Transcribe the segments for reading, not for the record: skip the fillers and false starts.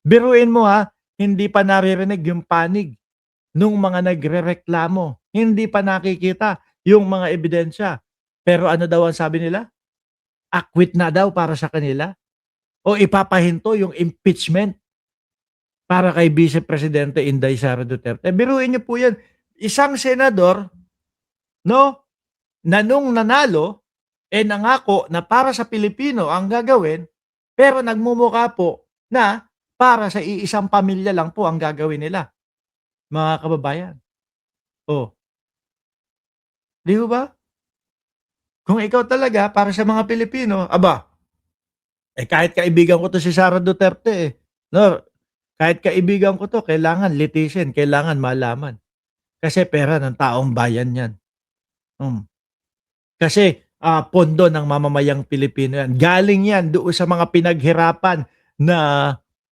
Biruin mo ha, hindi pa naririnig yung panig nung mga nagrereklamo. Hindi pa nakikita yung mga ebidensya. Pero ano daw ang sabi nila? Acquit na daw para sa kanila o ipapahinto yung impeachment para kay Vice Presidente Inday Sara Duterte. Biruin niyo po yan. Isang senador, no, na nung nanalo, nangako na para sa Pilipino ang gagawin, pero nagmumukha po na para sa iisang pamilya lang po ang gagawin nila, mga kababayan. Oh, di ba? Kung ikaw talaga para sa mga Pilipino, aba, kahit kaibigan ko to si Sara Duterte no, kahit kaibigan ko to, kailangan litisin, kailangan malaman. Kasi pera ng taong bayan yan. Hmm. Kasi pondo ng mamamayang Pilipino yan. Galing yan doon sa mga pinaghirapan na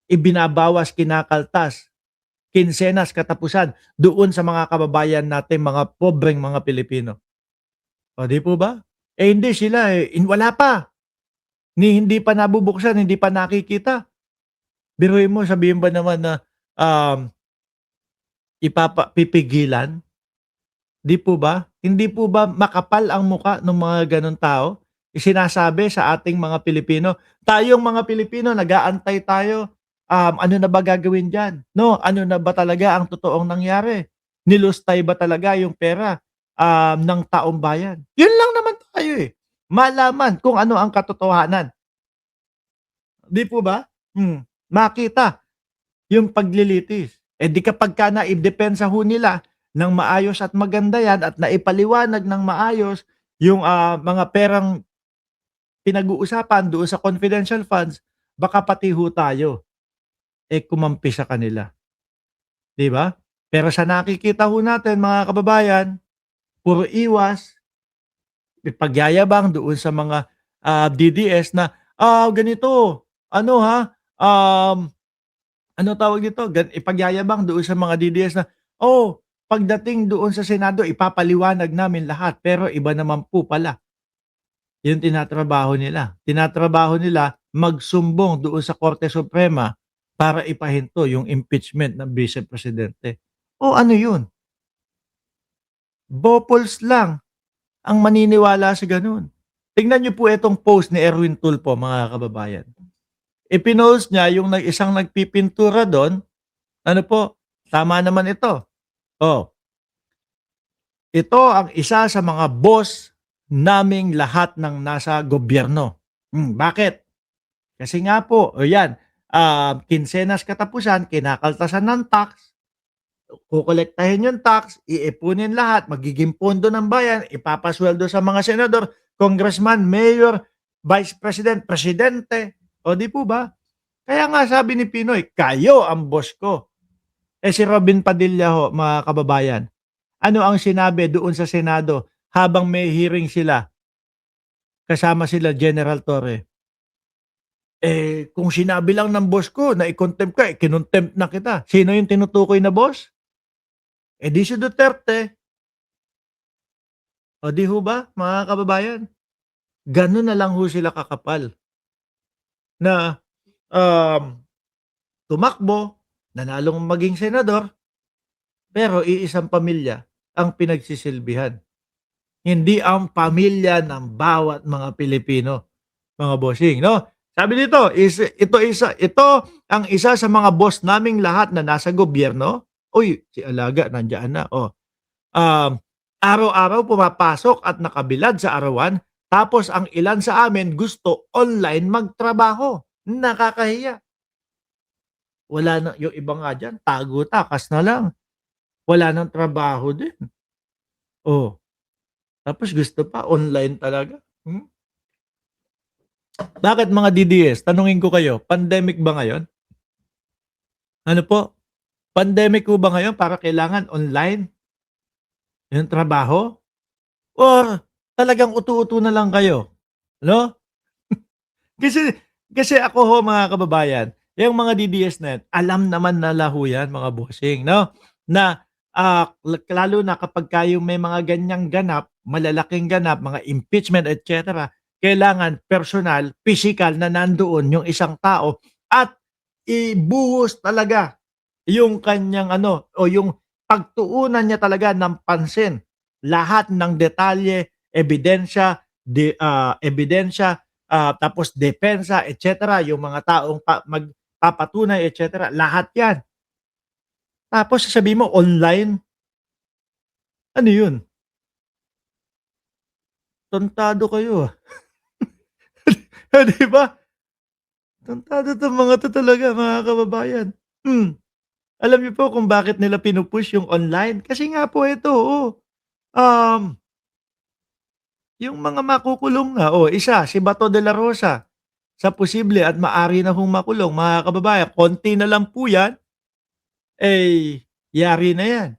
ibinabawas, kinakaltas, kinsenas, katapusan doon sa mga kababayan natin, mga pobreng mga Pilipino. O di po ba? Hindi sila wala pa. Hindi pa nabubuksan, hindi pa nakikita. Biruin mo, sabihin ba naman na um, pipigilan? Di po ba? Hindi po ba makapal ang muka ng mga ganong tao? Isinasabi sa ating mga Pilipino, tayong mga Pilipino, nag-aantay tayo, ano na ba gagawin diyan? No, ano na ba talaga ang totoong nangyari? Nilustay ba talaga yung pera ng taong bayan? Yun lang naman tayo malaman kung ano ang katotohanan. Di po ba? Makita yung paglilitis. Di kapagka naidepensa ho nila ng maayos at maganda yan at naipaliwanag ng maayos yung mga perang pinag-uusapan doon sa confidential funds, baka pati ho tayo kumampi sa kanila. Di ba? Pero sa nakikita ho natin mga kababayan, puro iwas, pagyayabang doon sa mga DDS na ganito, ano ha, ano tawag dito? Ipagyayabang doon sa mga DDS na, pagdating doon sa Senado, ipapaliwanag namin lahat. Pero iba naman po pala yung tinatrabaho nila. Tinatrabaho nila magsumbong doon sa Korte Suprema para ipahinto yung impeachment ng Vice Presidente. O ano yun? Bopols lang ang maniniwala sa ganun. Tingnan niyo po itong post ni Erwin Tulfo, mga kababayan. Ipinost niya yung isang nagpipintura doon. Ano po? Tama naman ito. Ito ang isa sa mga boss naming lahat ng nasa gobyerno. Bakit? Kasi nga po, yan, kinsenas katapusan, kinakaltasan ng tax, kukolektahin yung tax, iipunin lahat, magiging pondo ng bayan, ipapasweldo sa mga senador, congressman, mayor, vice president, presidente. O di po ba? Kaya nga sabi ni Pinoy, kayo ang boss ko. Si Robin Padilla ho, mga kababayan, ano ang sinabi doon sa Senado habang may hearing sila, kasama sila General Torre? Kung sinabi lang ng boss ko na i-contempt ka, kinontempt na kita. Sino yung tinutukoy na boss? Di si Duterte. O di ho ba, mga kababayan? Ganun na lang ho sila kakapal. Na tumakbo, nanalong maging senador, pero iisang pamilya ang pinagsisilbihan. Hindi ang pamilya ng bawat mga Pilipino, mga bossing, no? Sabi dito, ito ang isa sa mga boss naming lahat na nasa gobyerno. Uy, si Alaga nandiyan na. Araw-araw pumapasok at nakabilad sa arawan, tapos ang ilan sa amin gusto online magtrabaho. Nakakahiya. Wala na, yung iba nga dyan, tago takas na lang. Wala nang trabaho din. Tapos gusto pa online talaga. Bakit mga DDS? Tanungin ko kayo, pandemic ba ngayon? Ano po? Pandemic ko ba ngayon para kailangan online yung trabaho? Or talagang utu-utu na lang kayo? No? kasi ako ho, mga kababayan, yung mga DDS na yan, alam naman na lahu yan, mga bossing, no? Na lalo na kapag kayo may mga ganyang ganap, malalaking ganap, mga impeachment, etc., kailangan personal, physical na nandoon yung isang tao at ibuhos talaga yung kanyang ano, o yung pagtuunan niya talaga ng pansin lahat ng detalye, ebidensya, tapos depensa, et cetera, yung mga taong magpapatunay, et cetera, lahat 'yan. Tapos sasabihin mo online, ano yun, tontado kayo, ah. 'Di ba? Tontado 'tong mga 'to talaga, mga kababayan. Alam niyo po kung bakit nila pinu-push yung online? Kasi nga po ito, um, yung mga makukulong na, isa si Bato de la Rosa, sa posible at maaari na hong makulong, mga kababayan, konti na lang po 'yan, yari na 'yan.